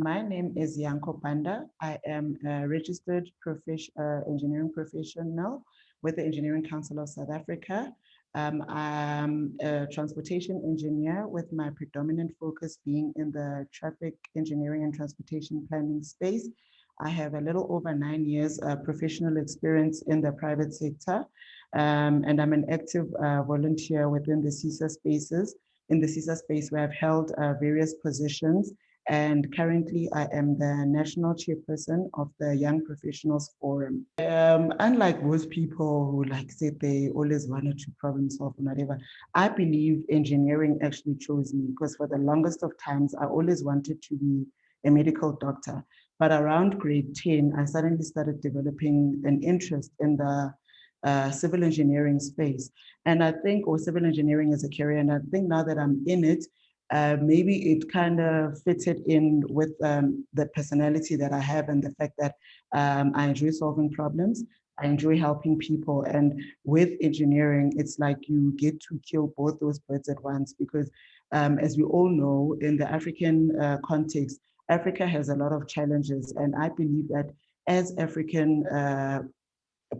My name is Yankho Banda. I am a registered engineering professional with the Engineering Council of South Africa. I'm a transportation engineer with my predominant focus being in the traffic engineering and transportation planning space. I have a little over 9 years professional experience in the private sector, and I'm an active volunteer within the CESA spaces, in the CESA space where I've held various positions, and currently I am the national chairperson of the Young Professionals Forum. Unlike most people who like say they always wanted to problem solve and whatever, I believe engineering actually chose me because for the longest of times, I always wanted to be a medical doctor. But around grade 10, I suddenly started developing an interest in the civil engineering space. And I think, or civil engineering as a career, and I think now that I'm in it, maybe it kind of fitted in with the personality that I have and the fact that I enjoy solving problems. I enjoy helping people. And with engineering, it's like you get to kill both those birds at once because, as we all know, in the African context, Africa has a lot of challenges. And I believe that as African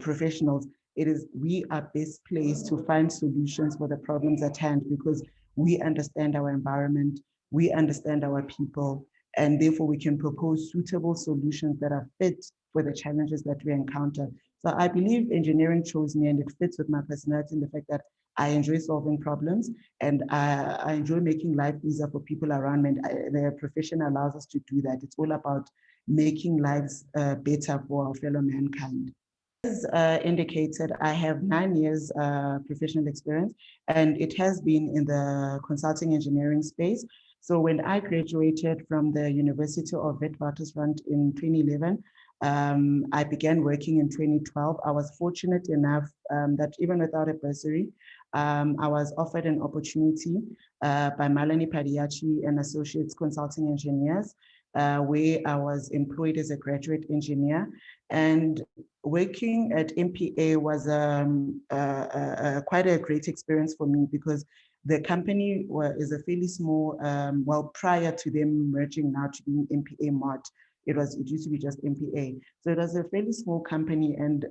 professionals, we are best placed to find solutions for the problems at hand because we understand our environment, we understand our people, and therefore we can propose suitable solutions that are fit for the challenges that we encounter. So I believe engineering chose me and it fits with my personality in the fact that I enjoy solving problems and I enjoy making life easier for people around me. And the profession allows us to do that. It's all about making lives better for our fellow mankind. As indicated, I have 9 years professional experience, and it has been in the consulting engineering space. So when I graduated from the University of Witwatersrand in 2011, I began working in 2012. I was fortunate enough that even without a bursary, I was offered an opportunity by Malani Padiachi and Associates Consulting Engineers, where I was employed as a graduate engineer. And working at MPA was quite a great experience for me because the company is a fairly small, well, prior to them merging now to being MPA Mart, it used to be just MPA. So it was a fairly small company and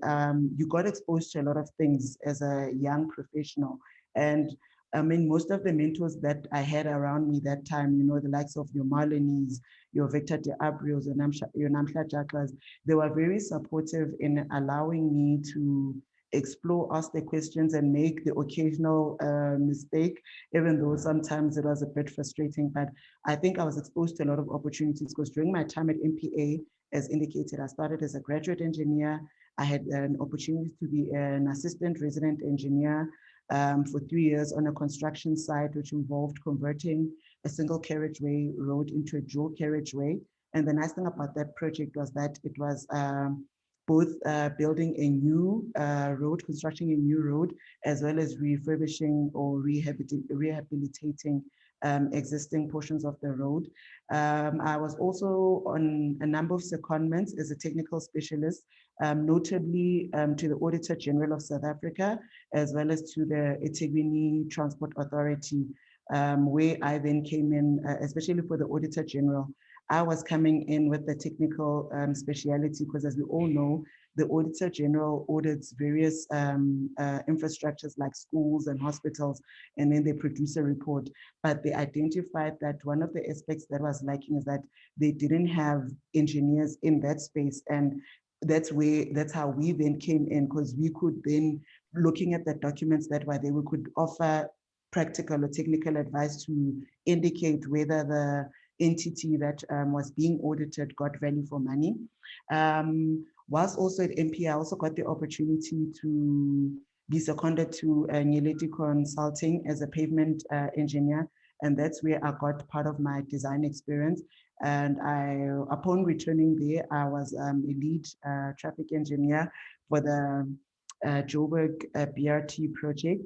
you got exposed to a lot of things as a young professional. And I mean, most of the mentors that I had around me that time, you know, the likes of your Marlenis, your Victor de Abrios, your Namsha Jaklas, they were very supportive in allowing me to explore, ask the questions, and make the occasional mistake, even though sometimes it was a bit frustrating. But I think I was exposed to a lot of opportunities because during my time at MPA, as indicated, I started as a graduate engineer. I had an opportunity to be an assistant resident engineer for 3 years on a construction site, which involved converting a single carriageway road into a dual carriageway. And the nice thing about that project was that it was both building a new road, constructing a new road, as well as refurbishing or rehabilitating existing portions of the road. I was also on a number of secondments as a technical specialist, notably to the Auditor General of South Africa, as well as to the eThekwini Transport Authority, where I then came in, especially for the Auditor General. I was coming in with the technical speciality because, as we all know, the Auditor General audits various infrastructures like schools and hospitals, and then they produce a report. But they identified that one of the aspects that was lacking is that they didn't have engineers in that space. And that's how we then came in, because we could then, looking at the documents that were there, we could offer practical or technical advice to indicate whether the entity that was being audited got value for money. Whilst also at MP, I also got the opportunity to be seconded to Nyeleti Consulting as a pavement engineer. And that's where I got part of my design experience. And upon returning there, I was a lead traffic engineer for the Joburg BRT project.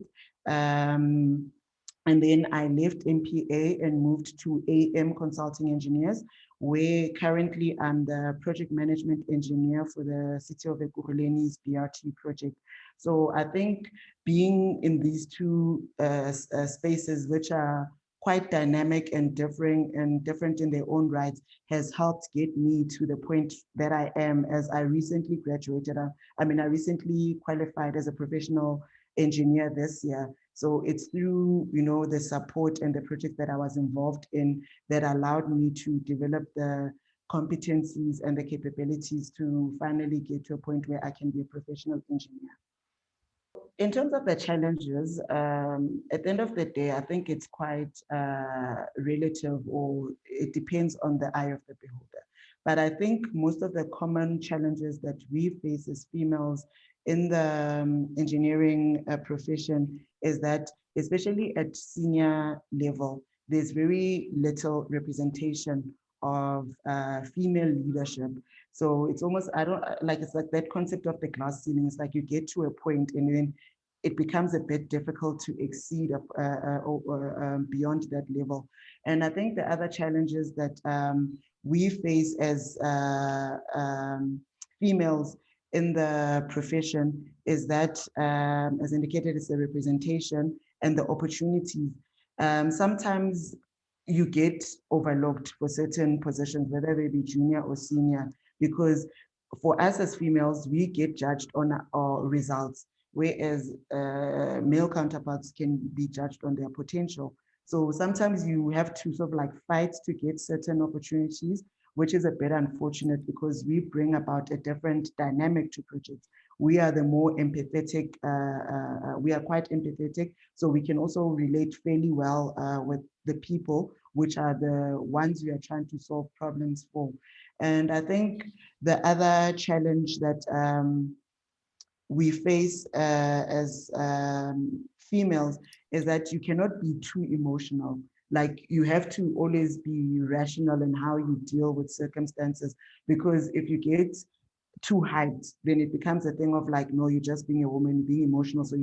And then I left MPA and moved to AM Consulting Engineers, where currently I'm the project management engineer for the City of Ekurhuleni's BRT project. So I think being in these two spaces, which are quite dynamic and different in their own rights has helped get me to the point that I am as I recently graduated. I recently qualified as a professional engineer this year. So it's through, the support and the project that I was involved in that allowed me to develop the competencies and the capabilities to finally get to a point where I can be a professional engineer. In terms of the challenges, at the end of the day, I think it's quite relative, or it depends on the eye of the beholder. But I think most of the common challenges that we face as females in the engineering profession is that, especially at senior level, there's very little representation of female leadership. So it's almost, it's like that concept of the glass ceiling. It's like you get to a point and then it becomes a bit difficult to exceed beyond that level. And I think the other challenges that we face as females in the profession is that, as indicated, it's the representation and the opportunities. Sometimes you get overlooked for certain positions, whether they be junior or senior, because for us as females, we get judged on our results, whereas male counterparts can be judged on their potential. So sometimes you have to sort of like fight to get certain opportunities, which is a bit unfortunate because we bring about a different dynamic to projects. We are the more empathetic, we are quite empathetic, so we can also relate fairly well with the people, which are the ones we are trying to solve problems for. And I think the other challenge that we face as females is that you cannot be too emotional. Like, you have to always be rational in how you deal with circumstances, because if you get too hyped, then it becomes a thing of like, no, you're just being a woman, being emotional. So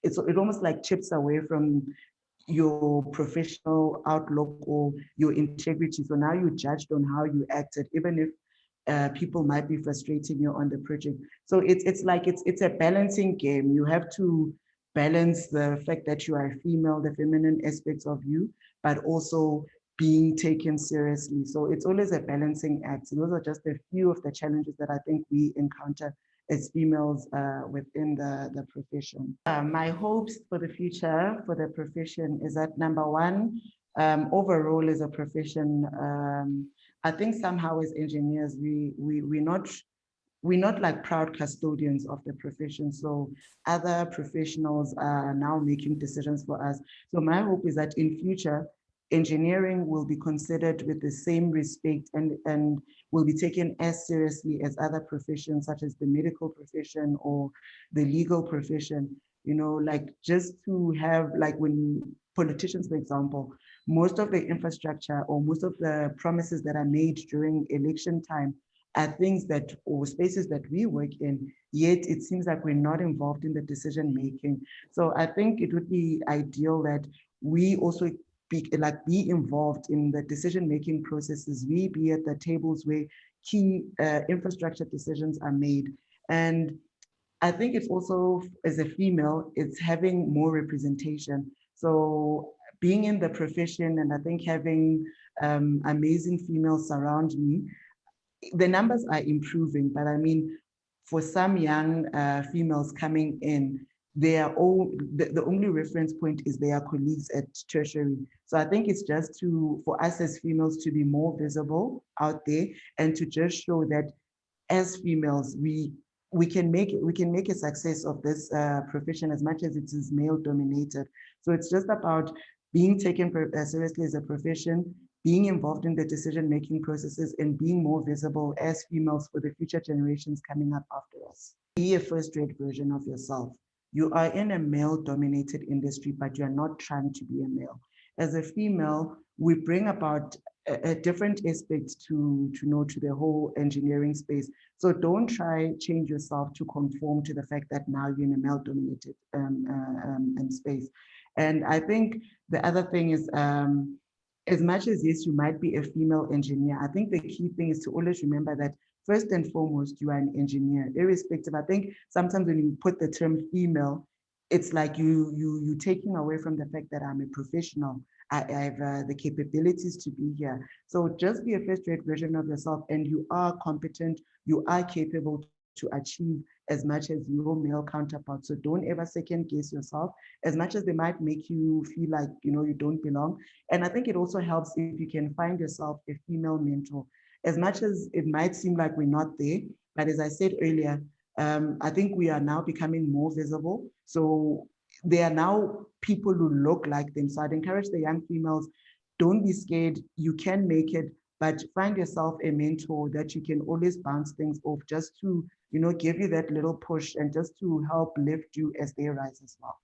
it almost like chips away from your professional outlook or your integrity. So now you're judged on how you acted, even if people might be frustrating you on the project. So it's a balancing game. You have to balance the fact that you are female, the feminine aspects of you, but also being taken seriously. So it's always a balancing act. So those are just a few of the challenges that I think we encounter as females within the profession. My hopes for the future for the profession is that, number one, overall as a profession, I think somehow as engineers, we're not like proud custodians of the profession. So other professionals are now making decisions for us. So my hope is that in future, engineering will be considered with the same respect and will be taken as seriously as other professions, such as the medical profession or the legal profession. Like, just to have, like, when politicians, for example, most of the infrastructure or most of the promises that are made during election time are things that, or spaces that we work in, yet it seems like we're not involved in the decision making. So I think it would be ideal that we also be involved in the decision making processes. We be at the tables where key infrastructure decisions are made. And I think it's also, as a female, it's having more representation. So being in the profession, and I think having amazing females surround me, the numbers are improving, but I mean, for some young females coming in, they are all, the only reference point is their colleagues at tertiary. So I think it's just for us as females to be more visible out there and to just show that as females, we can make a success of this profession, as much as it is male dominated. So it's just about being taken seriously as a profession, being involved in the decision-making processes, and being more visible as females for the future generations coming up after us. Be a first-rate version of yourself. You are in a male-dominated industry, but you are not trying to be a male. As a female, we bring about a different aspect to the whole engineering space. So don't try change yourself to conform to the fact that now you're in a male-dominated space. And I think the other thing is, as much as, yes, you might be a female engineer, I think the key thing is to always remember that first and foremost, you are an engineer, irrespective. I think sometimes when you put the term female, it's like you taking away from the fact that I'm a professional. I have the capabilities to be here. So just be a first-rate version of yourself, and you are competent, you are capable to achieve as much as your male counterpart. So don't ever second guess yourself, as much as they might make you feel like, you don't belong. And I think it also helps if you can find yourself a female mentor. As much as it might seem like we're not there, but as I said earlier, I think we are now becoming more visible. So there are now people who look like them. So I'd encourage the young females, don't be scared. You can make it, but find yourself a mentor that you can always bounce things off, just to, give you that little push and just to help lift you as they rise as well.